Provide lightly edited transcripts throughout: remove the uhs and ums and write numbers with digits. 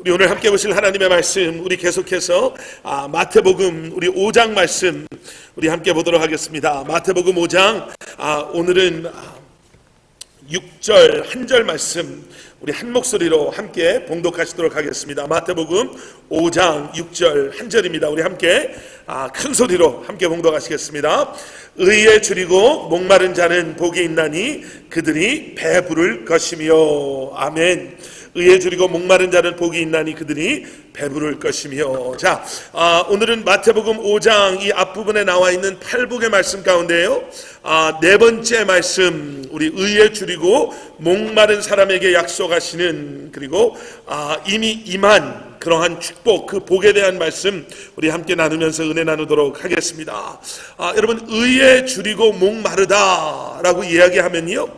우리 오늘 함께 보실 하나님의 말씀, 우리 계속해서 마태복음 우리 5장 말씀 우리 함께 보도록 하겠습니다. 마태복음 5장 오늘은 6절 한 절 말씀 우리 한 목소리로 함께 봉독하시도록 하겠습니다. 마태복음 5장 6절 한 절입니다. 우리 함께 큰 소리로 함께 봉독하시겠습니다. 의에 줄이고 목마른 자는 복이 있나니 그들이 배부를 것이며. 아멘. 의에 줄이고 목마른 자는 복이 있나니 그들이 배부를 것이며. 자, 오늘은 마태복음 5장 이 앞부분에 나와 있는 8복의 말씀 가운데요, 네 번째 말씀, 우리 의에 줄이고 목마른 사람에게 약속하시는, 그리고 이미 임한 그러한 축복, 그 복에 대한 말씀 우리 함께 나누면서 은혜 나누도록 하겠습니다. 여러분, 의에 줄이고 목마르다라고 이야기하면요,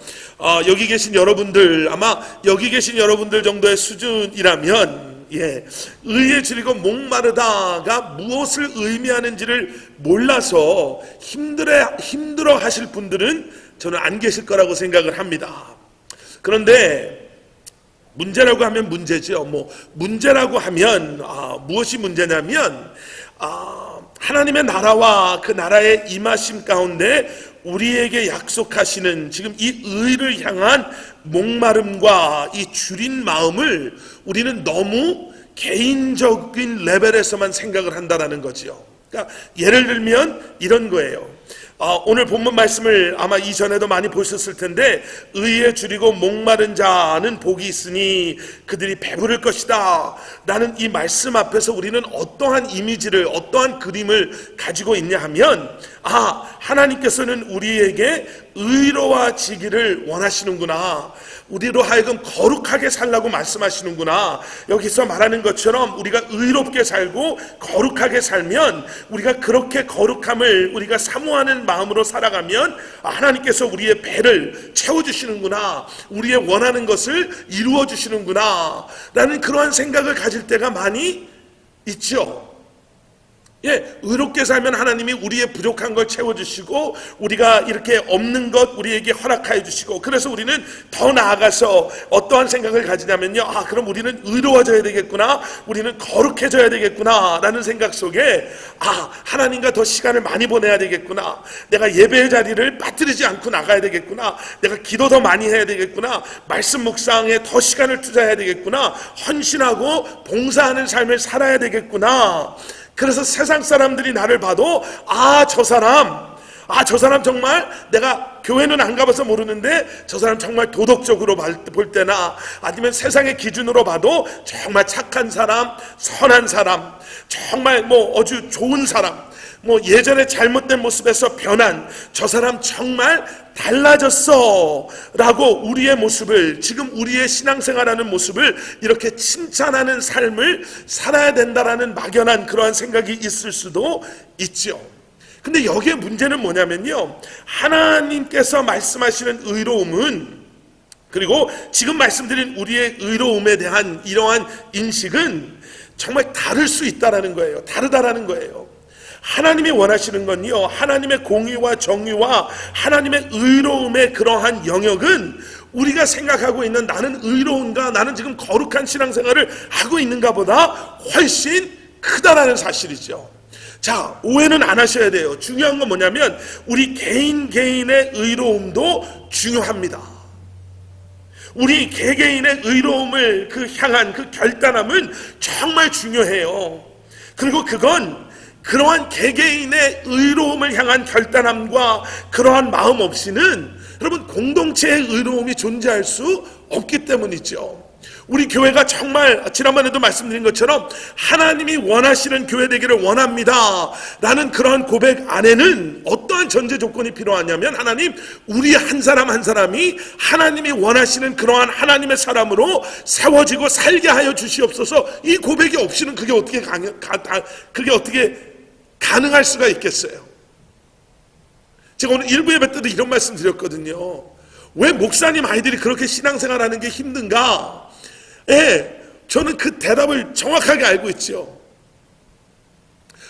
여기 계신 여러분들, 아마 여기 계신 여러분들 정도의 수준이라면 의에 줄이고 목마르다가 무엇을 의미하는지를 몰라서 힘들어 하실 분들은 저는 안 계실 거라고 생각을 합니다. 그런데 문제라고 하면 문제죠. 문제라고 하면 무엇이 문제냐면 하나님의 나라와 그 나라의 임하심 가운데 우리에게 약속하시는 지금 이 의를 향한 목마름과 이 줄인 마음을 우리는 너무 개인적인 레벨에서만 생각을 한다는 거죠. 그러니까 예를 들면 이런 거예요. 오늘 본문 말씀을 아마 이전에도 많이 보셨을 텐데, 의에 줄이고 목마른 자는 복이 있으니 그들이 배부를 것이다 라는 이 말씀 앞에서 우리는 어떠한 이미지를, 어떠한 그림을 가지고 있냐 하면, 하나님께서는 우리에게 의로워지기를 원하시는구나, 우리로 하여금 거룩하게 살라고 말씀하시는구나. 여기서 말하는 것처럼 우리가 의롭게 살고 거룩하게 살면, 우리가 그렇게 거룩함을 우리가 사모하는 마음으로 살아가면 하나님께서 우리의 배를 채워주시는구나, 우리의 원하는 것을 이루어주시는구나 라는 그러한 생각을 가질 때가 많이 있죠. 의롭게 살면 하나님이 우리의 부족한 걸 채워주시고, 우리가 이렇게 없는 것 우리에게 허락하여 주시고, 그래서 우리는 더 나아가서 어떠한 생각을 가지냐면요, 그럼 우리는 의로워져야 되겠구나, 우리는 거룩해져야 되겠구나 라는 생각 속에 하나님과 더 시간을 많이 보내야 되겠구나, 내가 예배의 자리를 빠뜨리지 않고 나가야 되겠구나, 내가 기도 더 많이 해야 되겠구나, 말씀 묵상에 더 시간을 투자해야 되겠구나, 헌신하고 봉사하는 삶을 살아야 되겠구나. 그래서 세상 사람들이 나를 봐도 저 사람 정말, 내가 교회는 안 가봐서 모르는데 저 사람 정말 도덕적으로 볼 때나 아니면 세상의 기준으로 봐도 정말 착한 사람, 선한 사람, 정말 아주 좋은 사람, 예전에 잘못된 모습에서 변한 저 사람 정말 달라졌어 라고 우리의 모습을, 지금 우리의 신앙생활하는 모습을 이렇게 칭찬하는 삶을 살아야 된다라는 막연한 그러한 생각이 있을 수도 있죠. 근데 여기에 문제는 뭐냐면요, 하나님께서 말씀하시는 의로움은, 그리고 지금 말씀드린 우리의 의로움에 대한 이러한 인식은 정말 다를 수 있다라는 거예요. 다르다라는 거예요. 하나님이 원하시는 건요, 하나님의 공의와 정의와 하나님의 의로움의 그러한 영역은 우리가 생각하고 있는 나는 의로운가, 나는 지금 거룩한 신앙생활을 하고 있는가 보다 훨씬 크다라는 사실이죠. 자, 오해는 안 하셔야 돼요. 중요한 건 뭐냐면 우리 개인의 의로움도 중요합니다. 우리 개개인의 의로움을 향한 그 결단함은 정말 중요해요. 그리고 그건 그러한 개개인의 의로움을 향한 결단함과 그러한 마음 없이는 여러분 공동체의 의로움이 존재할 수 없기 때문이죠. 우리 교회가 정말 지난번에도 말씀드린 것처럼 하나님이 원하시는 교회 되기를 원합니다 라는 그러한 고백 안에는 어떠한 전제 조건이 필요하냐면, 하나님, 우리 한 사람 한 사람이 하나님이 원하시는 그러한 하나님의 사람으로 세워지고 살게 하여 주시옵소서. 이 고백이 없이는 그게 어떻게 가능할 수가 있겠어요? 제가 오늘 일부 예배 때도 이런 말씀 드렸거든요. 왜 목사님 아이들이 그렇게 신앙생활하는 게 힘든가? 저는 그 대답을 정확하게 알고 있죠.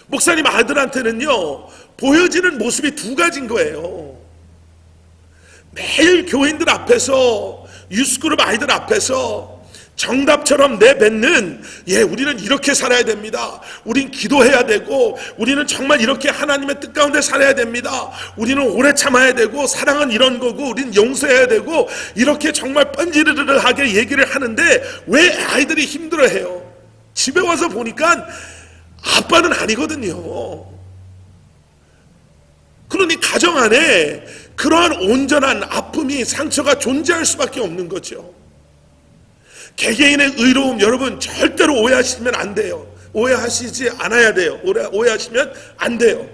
목사님 아들한테는요, 보여지는 모습이 두 가지인 거예요. 매일 교인들 앞에서, 유스그룹 아이들 앞에서 정답처럼 내뱉는, 우리는 이렇게 살아야 됩니다. 우린 기도해야 되고, 우리는 정말 이렇게 하나님의 뜻 가운데 살아야 됩니다. 우리는 오래 참아야 되고, 사랑은 이런 거고, 우린 용서해야 되고, 이렇게 정말 뻔지르르하게 얘기를 하는데 왜 아이들이 힘들어해요? 집에 와서 보니까 아빠는 아니거든요. 그러니 가정 안에 그러한 온전한 아픔이, 상처가 존재할 수밖에 없는 거죠. 개개인의 의로움, 여러분 절대로 오해하시면 안 돼요. 오해하시지 않아야 돼요. 오해하시면 안 돼요.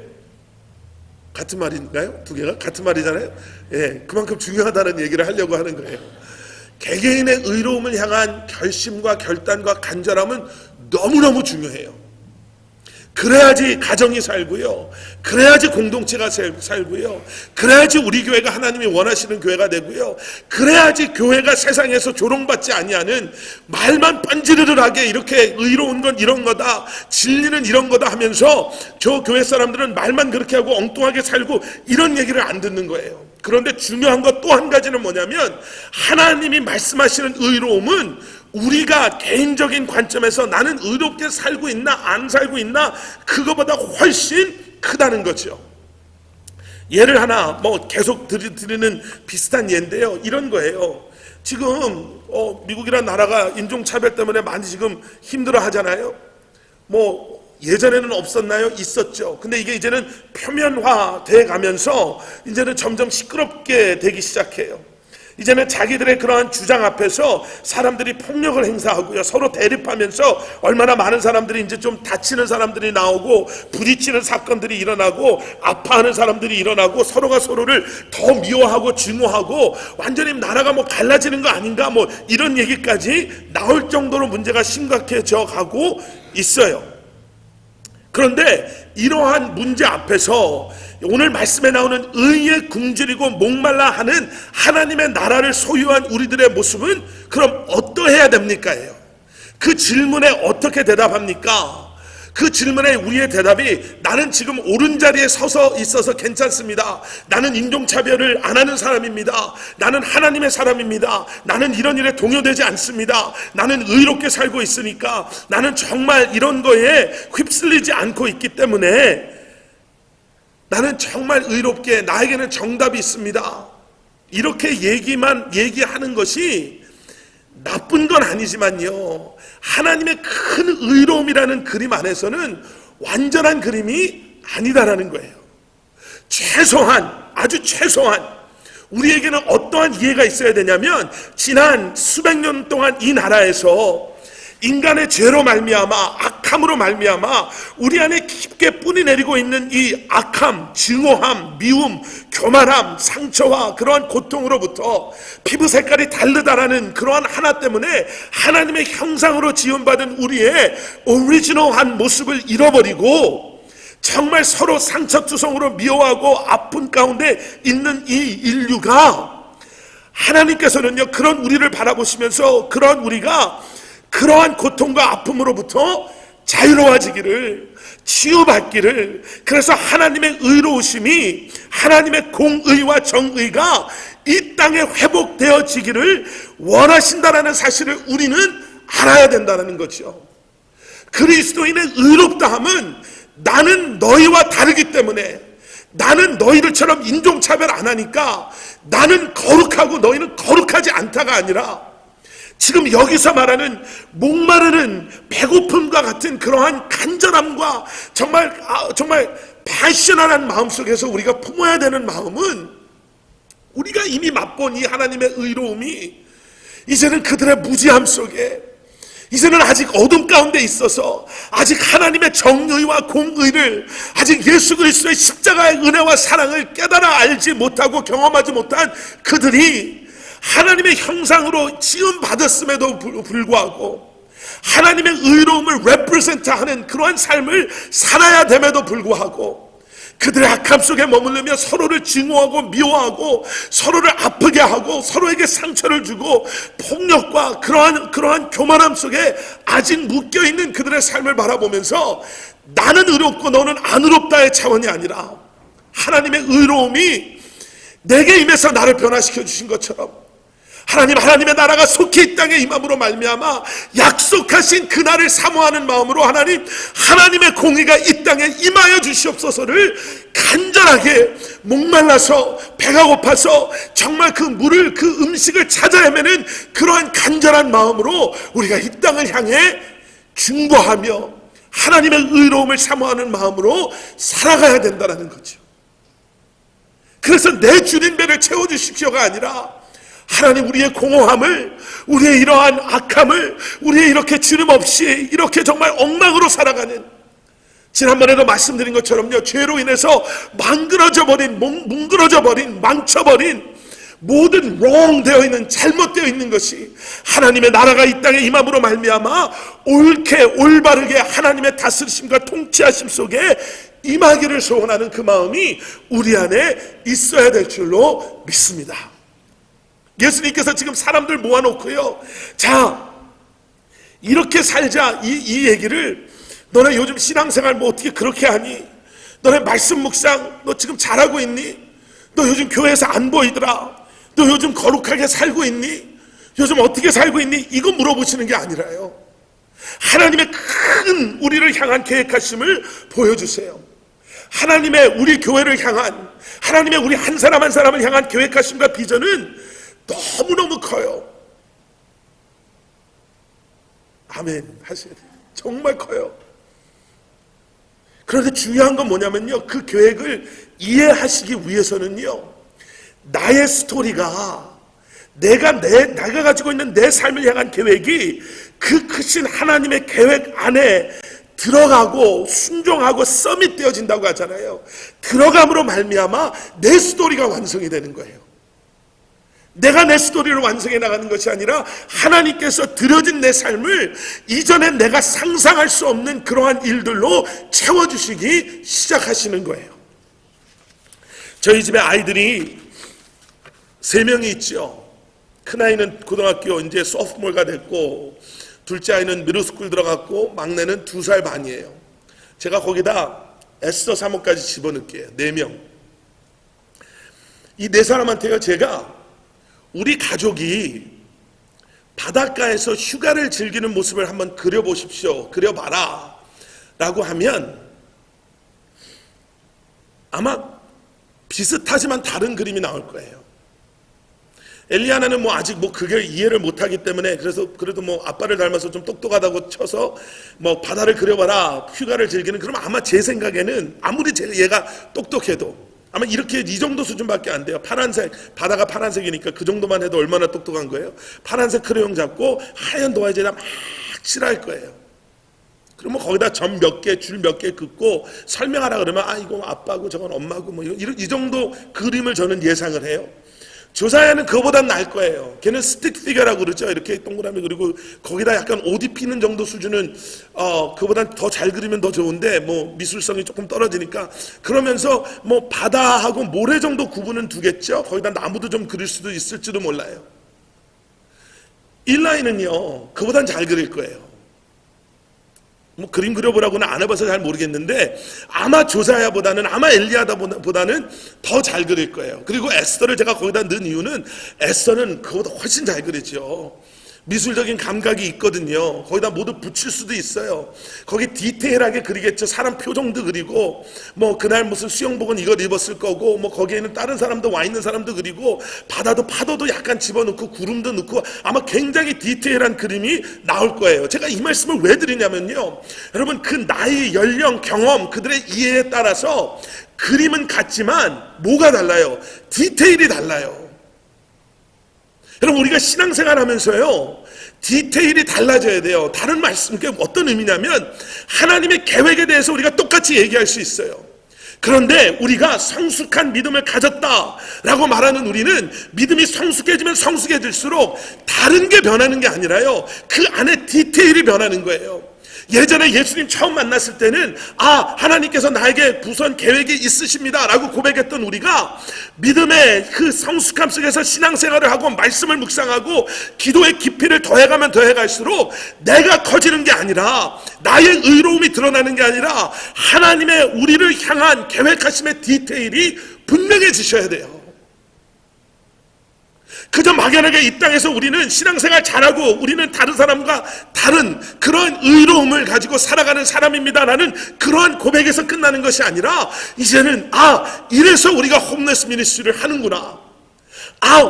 같은 말인가요? 두 개가 같은 말이잖아요. 그만큼 중요하다는 얘기를 하려고 하는 거예요. 개개인의 의로움을 향한 결심과 결단과 간절함은 너무너무 중요해요. 그래야지 가정이 살고요, 그래야지 공동체가 살고요, 그래야지 우리 교회가 하나님이 원하시는 교회가 되고요, 그래야지 교회가 세상에서 조롱받지 아니하는, 말만 빤지르르하게 이렇게 의로운 건 이런 거다, 진리는 이런 거다 하면서 저 교회 사람들은 말만 그렇게 하고 엉뚱하게 살고 이런 얘기를 안 듣는 거예요. 그런데 중요한 것 또 한 가지는 뭐냐면, 하나님이 말씀하시는 의로움은 우리가 개인적인 관점에서 나는 의롭게 살고 있나 안 살고 있나, 그거보다 훨씬 크다는 거죠. 예를 하나 계속 드리는 비슷한 예인데요, 이런 거예요. 지금 미국이라는 나라가 인종차별 때문에 많이 지금 힘들어 하잖아요. 예전에는 없었나요? 있었죠. 근데 이게 이제는 표면화돼 가면서 이제는 점점 시끄럽게 되기 시작해요. 이제는 자기들의 그러한 주장 앞에서 사람들이 폭력을 행사하고요, 서로 대립하면서 얼마나 많은 사람들이 이제 좀 다치는 사람들이 나오고, 부딪히는 사건들이 일어나고, 아파하는 사람들이 일어나고, 서로가 서로를 더 미워하고 증오하고, 완전히 나라가 갈라지는 거 아닌가, 이런 얘기까지 나올 정도로 문제가 심각해져 가고 있어요. 그런데 이러한 문제 앞에서 오늘 말씀에 나오는 의에 굶주리고 목말라 하는 하나님의 나라를 소유한 우리들의 모습은 그럼 어떠해야 됩니까? 그 질문에 어떻게 대답합니까? 그 질문에 우리의 대답이, 나는 지금 옳은 자리에 서서 있어서 괜찮습니다. 나는 인종차별을 안 하는 사람입니다. 나는 하나님의 사람입니다. 나는 이런 일에 동요되지 않습니다. 나는 의롭게 살고 있으니까, 나는 정말 이런 거에 휩쓸리지 않고 있기 때문에 나는 정말 의롭게, 나에게는 정답이 있습니다. 이렇게 얘기하는 것이 나쁜 건 아니지만요, 하나님의 큰 의로움이라는 그림 안에서는 완전한 그림이 아니다라는 거예요. 아주 최소한 우리에게는 어떠한 이해가 있어야 되냐면, 지난 수백 년 동안 이 나라에서 인간의 죄로 말미암아, 악함으로 말미암아 우리 안에 깊게 뿌리 내리고 있는 이 악함, 증오함, 미움, 교만함, 상처와 그러한 고통으로부터, 피부 색깔이 다르다라는 그러한 하나 때문에 하나님의 형상으로 지음받은 우리의 오리지널한 모습을 잃어버리고, 정말 서로 상처투성으로 미워하고 아픈 가운데 있는 이 인류가, 하나님께서는요, 그런 우리를 바라보시면서 그런 우리가 그러한 고통과 아픔으로부터 자유로워지기를, 치유받기를, 그래서 하나님의 의로우심이, 하나님의 공의와 정의가 이 땅에 회복되어지기를 원하신다라는 사실을 우리는 알아야 된다는 거죠. 그리스도인의 의롭다함은 나는 너희와 다르기 때문에, 나는 너희들처럼 인종차별 안 하니까 나는 거룩하고 너희는 거룩하지 않다가 아니라, 지금 여기서 말하는 목마르는 배고픔과 같은 그러한 간절함과 정말 패셔널한 마음 속에서 우리가 품어야 되는 마음은, 우리가 이미 맛본 이 하나님의 의로움이 이제는 그들의 무지함 속에, 이제는 아직 어둠 가운데 있어서 아직 하나님의 정의와 공의를, 아직 예수 그리스도의 십자가의 은혜와 사랑을 깨달아 알지 못하고 경험하지 못한 그들이 하나님의 형상으로 지음받았음에도 불구하고 하나님의 의로움을 레프레젠트하는 그러한 삶을 살아야 됨에도 불구하고, 그들의 악함 속에 머무르며 서로를 증오하고 미워하고 서로를 아프게 하고 서로에게 상처를 주고 폭력과 그러한 교만함 속에 아직 묶여있는 그들의 삶을 바라보면서, 나는 의롭고 너는 안 의롭다의 차원이 아니라 하나님의 의로움이 내게 임해서 나를 변화시켜 주신 것처럼, 하나님의 나라가 속히 이 땅에 임함으로 말미암아 약속하신 그날을 사모하는 마음으로 하나님의 공의가 이 땅에 임하여 주시옵소서를 간절하게 목말라서 배가 고파서 정말 그 물을, 그 음식을 찾아 헤매는 그러한 간절한 마음으로 우리가 이 땅을 향해 중보하며 하나님의 의로움을 사모하는 마음으로 살아가야 된다는 거죠. 그래서 내 줄인 배를 채워주십시오가 아니라 하나님, 우리의 공허함을, 우리의 이러한 악함을, 우리의 이렇게 주름 없이 이렇게 정말 엉망으로 살아가는, 지난번에도 말씀드린 것처럼요, 죄로 인해서 뭉그러져 버린, 망쳐버린 모든 wrong 되어 있는, 잘못되어 있는 것이 하나님의 나라가 이 땅에 임함으로 말미암아 옳게 올바르게 하나님의 다스리심과 통치하심 속에 임하기를 소원하는 그 마음이 우리 안에 있어야 될 줄로 믿습니다. 예수님께서 지금 사람들 모아놓고요, 자, 이렇게 살자, 이 얘기를, 너네 요즘 신앙생활 뭐 어떻게 그렇게 하니? 너네 말씀 묵상 너 지금 잘하고 있니? 너 요즘 교회에서 안 보이더라. 너 요즘 거룩하게 살고 있니? 요즘 어떻게 살고 있니? 이거 물어보시는 게 아니라요, 하나님의 큰 우리를 향한 계획하심을 보여주세요. 하나님의 우리 교회를 향한, 하나님의 우리 한 사람 한 사람을 향한 계획하심과 비전은 너무너무 커요. 아멘 하셔야 돼요. 정말 커요. 그런데 중요한 건 뭐냐면요, 그 계획을 이해하시기 위해서는요, 나의 스토리가, 내가 가지고 있는 내 삶을 향한 계획이 그 크신 하나님의 계획 안에 들어가고 순종하고 서밋되어진다고 하잖아요. 들어감으로 말미암아 내 스토리가 완성이 되는 거예요. 내가 내 스토리를 완성해 나가는 것이 아니라 하나님께서 드려진 내 삶을 이전에 내가 상상할 수 없는 그러한 일들로 채워주시기 시작하시는 거예요. 저희 집에 아이들이 3명이 있죠. 큰아이는 고등학교 이제 소프트몰가 됐고, 둘째 아이는 미들스쿨 들어갔고, 막내는 2살 반이에요. 제가 거기다 에스더 사모까지 집어넣을게요. 4명. 이 4사람한테요, 제가 우리 가족이 바닷가에서 휴가를 즐기는 모습을 한번 그려보십시오, 그려봐라 라고 하면 아마 비슷하지만 다른 그림이 나올 거예요. 엘리야나는 뭐 아직 뭐 그게 이해를 못하기 때문에, 그래서 그래도 뭐 아빠를 닮아서 좀 똑똑하다고 쳐서 뭐 바다를 그려봐라, 휴가를 즐기는, 그러면 아마 제 생각에는 아무리 얘가 똑똑해도 아마 이렇게 이 정도 수준밖에 안 돼요. 파란색, 바다가 파란색이니까 그 정도만 해도 얼마나 똑똑한 거예요. 파란색 크레용 잡고 하얀 도화지에다 막 칠할 거예요. 그러면 거기다 점 몇 개, 줄 몇 개 긋고 설명하라 그러면, 아, 이거 아빠고 저건 엄마고 뭐 이 정도 그림을 저는 예상을 해요. 조사야는 그거보단 나을 거예요. 걔는 스틱 피겨라고 그러죠. 이렇게 동그라미 그리고 거기다 약간 옷 입히는 정도 수준은 그거보단 더 잘 그리면 더 좋은데, 뭐 미술성이 조금 떨어지니까, 그러면서 뭐 바다하고 모래 정도 구분은 두겠죠. 거기다 나무도 좀 그릴 수도 있을지도 몰라요. 일라이는요, 그보단 잘 그릴 거예요. 뭐 그림 그려보라고는 안 해봐서 잘 모르겠는데 아마 조사야보다는, 아마 엘리야다보다는 더 잘 그릴 거예요. 그리고 에스더를 제가 거기다 넣은 이유는, 에스더는 그보다 훨씬 잘 그리죠. 미술적인 감각이 있거든요. 거기다 모두 붙일 수도 있어요. 거기 디테일하게 그리겠죠. 사람 표정도 그리고, 뭐 그날 무슨 수영복은 이걸 입었을 거고, 뭐 거기에는 다른 사람도 와 있는 사람도 그리고, 바다도 파도도 약간 집어넣고 구름도 넣고, 아마 굉장히 디테일한 그림이 나올 거예요. 제가 이 말씀을 왜 드리냐면요, 여러분, 그 나이, 연령, 경험, 그들의 이해에 따라서 그림은 같지만 뭐가 달라요? 디테일이 달라요. 여러분, 우리가 신앙생활 하면서요, 디테일이 달라져야 돼요. 다른 말씀, 어떤 의미냐면, 하나님의 계획에 대해서 우리가 똑같이 얘기할 수 있어요. 그런데 우리가 성숙한 믿음을 가졌다라고 말하는 우리는, 믿음이 성숙해지면 성숙해질수록 다른 게 변하는 게 아니라요, 그 안에 디테일이 변하는 거예요. 예전에 예수님 처음 만났을 때는, 아, 하나님께서 나에게 부선 계획이 있으십니다 라고 고백했던 우리가, 믿음의 그 성숙함 속에서 신앙생활을 하고 말씀을 묵상하고 기도의 깊이를 더해가면 더해갈수록 내가 커지는 게 아니라, 나의 의로움이 드러나는 게 아니라 하나님의 우리를 향한 계획하심의 디테일이 분명해지셔야 돼요. 그저 막연하게 이 땅에서 우리는 신앙생활 잘하고 우리는 다른 사람과 다른 그런 의로움을 가지고 살아가는 사람입니다라는 그러한 고백에서 끝나는 것이 아니라 이제는 이래서 우리가 홈레스 미니스트리를 하는구나,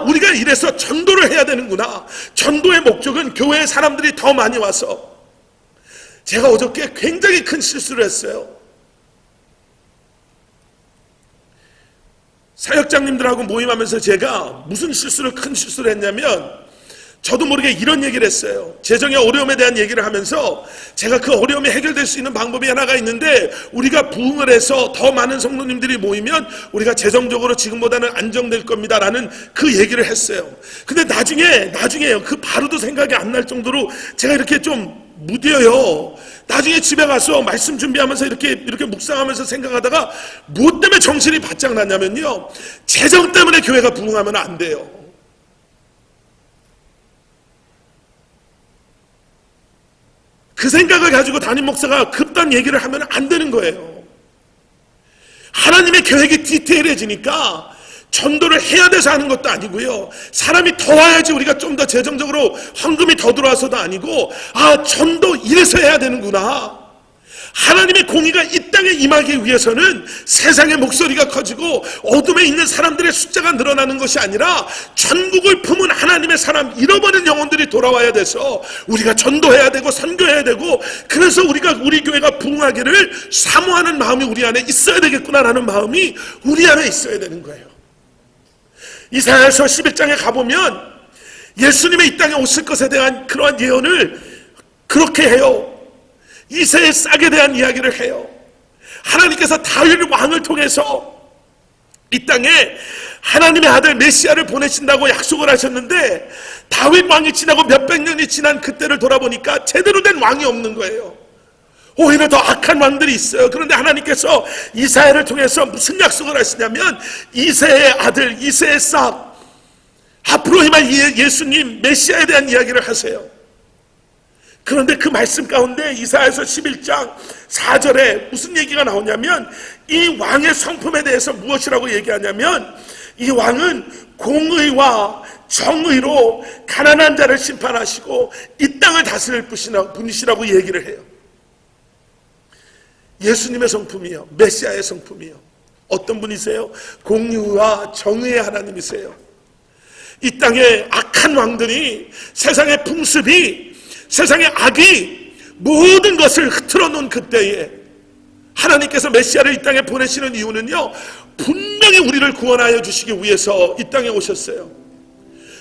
우리가 이래서 전도를 해야 되는구나. 전도의 목적은 교회에 사람들이 더 많이 와서. 제가 어저께 굉장히 큰 실수를 했어요. 사역장님들하고 모임하면서 제가 무슨 큰 실수를 했냐면, 저도 모르게 이런 얘기를 했어요. 재정의 어려움에 대한 얘기를 하면서 제가 그 어려움이 해결될 수 있는 방법이 하나가 있는데, 우리가 부흥을 해서 더 많은 성도님들이 모이면 우리가 재정적으로 지금보다는 안정될 겁니다 라는 그 얘기를 했어요. 근데 나중에요, 그 바로도 생각이 안 날 정도로 제가 이렇게 좀 무뎌요. 나중에 집에 가서 말씀 준비하면서 이렇게 묵상하면서 생각하다가 무엇 때문에 정신이 바짝 났냐면요, 재정 때문에 교회가 부흥하면 안 돼요. 그 생각을 가지고 담임 목사가 급단 얘기를 하면 안 되는 거예요. 하나님의 계획이 디테일해지니까 전도를 해야 돼서 하는 것도 아니고요, 사람이 더 와야지 우리가 좀 더 재정적으로 헌금이 더 들어와서도 아니고, 전도 이래서 해야 되는구나. 하나님의 공의가 이 땅에 임하기 위해서는 세상의 목소리가 커지고 어둠에 있는 사람들의 숫자가 늘어나는 것이 아니라 전국을 품은 하나님의 사람, 잃어버린 영혼들이 돌아와야 돼서 우리가 전도해야 되고 선교해야 되고, 그래서 우리 교회가 부흥하기를 사모하는 마음이 우리 안에 있어야 되겠구나라는 마음이 우리 안에 있어야 되는 거예요. 이사야서 11장에 가보면 예수님의 이 땅에 오실 것에 대한 그러한 예언을 그렇게 해요. 이새의 싹에 대한 이야기를 해요. 하나님께서 다윗 왕을 통해서 이 땅에 하나님의 아들 메시아를 보내신다고 약속을 하셨는데, 다윗 왕이 지나고 몇백 년이 지난 그때를 돌아보니까 제대로 된 왕이 없는 거예요. 오히려 더 악한 왕들이 있어요. 그런데 하나님께서 이사야를 통해서 무슨 약속을 하시냐면, 이새의 아들, 이새의 싹, 앞으로 임할 예수님 메시아에 대한 이야기를 하세요. 그런데 그 말씀 가운데 이사야서 11장 4절에 무슨 얘기가 나오냐면, 이 왕의 성품에 대해서 무엇이라고 얘기하냐면, 이 왕은 공의와 정의로 가난한 자를 심판하시고 이 땅을 다스릴 분이시라고 얘기를 해요. 예수님의 성품이요, 메시아의 성품이요, 어떤 분이세요? 공의와 정의의 하나님이세요. 이 땅에 악한 왕들이, 세상의 풍습이, 세상의 악이 모든 것을 흐트러 놓은 그때에 하나님께서 메시아를 이 땅에 보내시는 이유는요, 분명히 우리를 구원하여 주시기 위해서 이 땅에 오셨어요.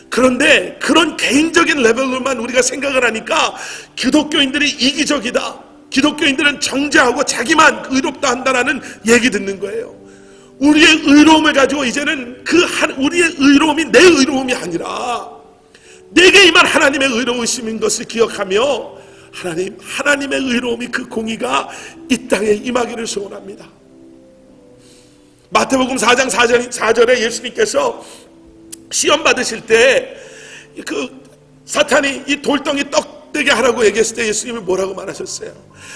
그런데 그런 개인적인 레벨로만 우리가 생각을 하니까 기독교인들이 이기적이다, 기독교인들은 정죄하고 자기만 의롭다 한다라는 얘기 듣는 거예요. 우리의 의로움을 가지고 이제는 우리의 의로움이 내 의로움이 아니라 내게 임한 하나님의 의로우심인 것을 기억하며, 하나님의 의로움이, 그 공의가 이 땅에 임하기를 소원합니다. 마태복음 4장 4절에 예수님께서 시험 받으실 때 그 사탄이 이 돌덩이 떡 되게 하라고 얘기했을 때 예수님이 뭐라고 말하셨어요?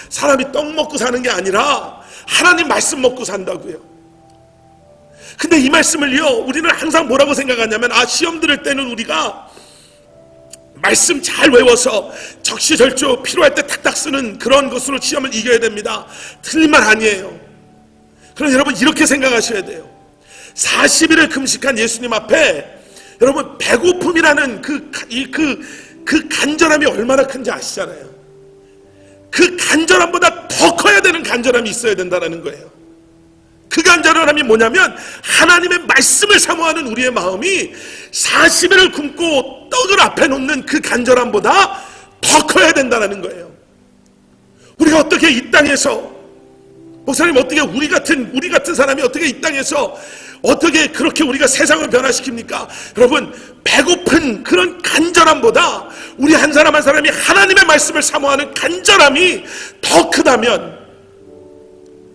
사람이 떡 먹고 사는 게 아니라 하나님 말씀 먹고 산다고요. 근데 이 말씀을요, 우리는 항상 뭐라고 생각하냐면, 시험 들을 때는 우리가 말씀 잘 외워서 적시절조 필요할 때 탁탁 쓰는 그런 것으로 시험을 이겨야 됩니다. 틀린 말 아니에요. 그럼 여러분 이렇게 생각하셔야 돼요. 40일을 금식한 예수님 앞에 여러분 배고픔이라는 그 간절함이 얼마나 큰지 아시잖아요. 그 간절함보다 더 커야 되는 간절함이 있어야 된다는 거예요. 그 간절함이 뭐냐면, 하나님의 말씀을 사모하는 우리의 마음이 40일을 굶고 떡을 앞에 놓는 그 간절함보다 더 커야 된다는 거예요. 우리가 어떻게 이 땅에서, 목사님 어떻게 우리 같은 사람이 어떻게 이 땅에서 어떻게 그렇게 우리가 세상을 변화시킵니까? 여러분, 배고픈 그런 간절함보다 우리 한 사람 한 사람이 하나님의 말씀을 사모하는 간절함이 더 크다면,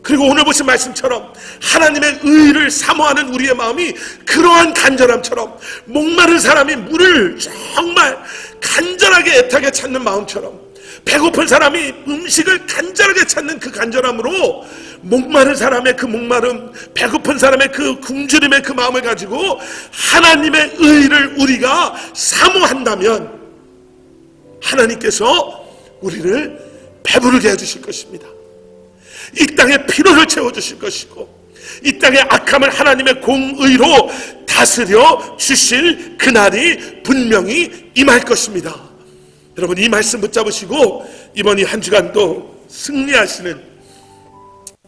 그리고 오늘 보신 말씀처럼 하나님의 의를 사모하는 우리의 마음이 그러한 간절함처럼, 목마른 사람이 물을 정말 간절하게 애타게 찾는 마음처럼, 배고픈 사람이 음식을 간절하게 찾는 그 간절함으로 목마른 사람의 그 목마름, 배고픈 사람의 그 굶주림의 그 마음을 가지고 하나님의 의를 우리가 사모한다면 하나님께서 우리를 배부르게 해주실 것입니다. 이 땅의 필요를 채워주실 것이고 이 땅의 악함을 하나님의 공의로 다스려 주실 그날이 분명히 임할 것입니다. 여러분, 이 말씀 붙잡으시고 이번 이 한 주간도 승리하시는,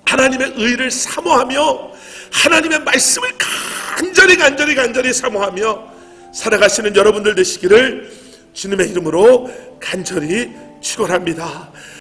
하나님의 의를 사모하며 하나님의 말씀을 간절히 사모하며 살아가시는 여러분들 되시기를 주님의 이름으로 간절히 축원합니다.